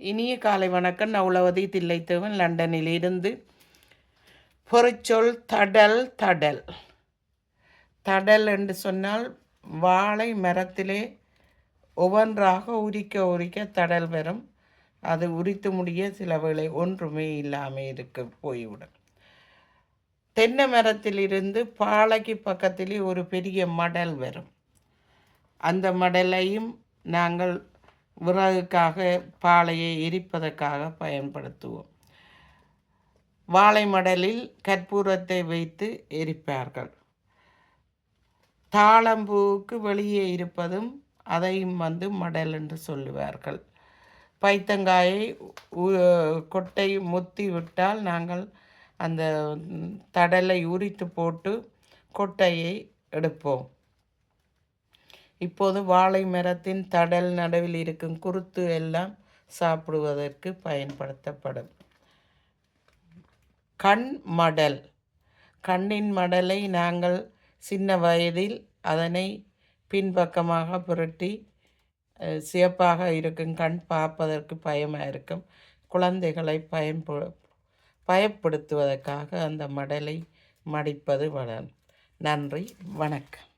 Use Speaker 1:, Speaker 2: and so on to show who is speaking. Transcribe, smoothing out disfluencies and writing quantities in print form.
Speaker 1: இனிய காலை வணக்கம். நவுலவதி தில்லைத்தேவன் லண்டனிலிருந்து. பொறிச்சொல் தடல். தடல் தடல் என்று சொன்னால் வாழை மரத்திலே ஒவ்வொன்றாக உரிக்க தடல் வரும். அது உரித்து முடிய சில வேளை ஒன்றுமே இல்லாமல் இருக்க போய்விடும். தென்னை மரத்திலிருந்து பாலைக்கு பக்கத்திலே ஒரு பெரிய மடல் வரும். அந்த மடலையும் நாங்கள் விறகுக்காக பாலையை எரிப்பதற்காக பயன்படுத்துவோம். வாழை மடலில் கற்பூரத்தை வைத்து எரிப்பார்கள். தாளம்பூவுக்கு வெளியே இருப்பதும் அதையும் மடல் என்று சொல்லுவார்கள். பைத்தங்காயை கொட்டை முத்தி விட்டால் நாங்கள் அந்த தடலை உரித்து போட்டு கொட்டையை எடுப்போம். இப்போது வாழை மரத்தின் தடல் நடுவில் இருக்கும் குருத்து எல்லாம் சாப்பிடுவதற்கு பயன்படுத்தப்படும். கண் மடல். கண்ணின் மடலை நாங்கள் சின்ன வயதில் அதனை பின்பக்கமாக புரட்டி சிவப்பாக இருக்கும் கண் பார்ப்பதற்கு பயமாக இருக்கும். குழந்தைகளை பயப்படுத்துவதற்காக அந்த மடலை மடிப்பது வளரும். நன்றி, வணக்கம்.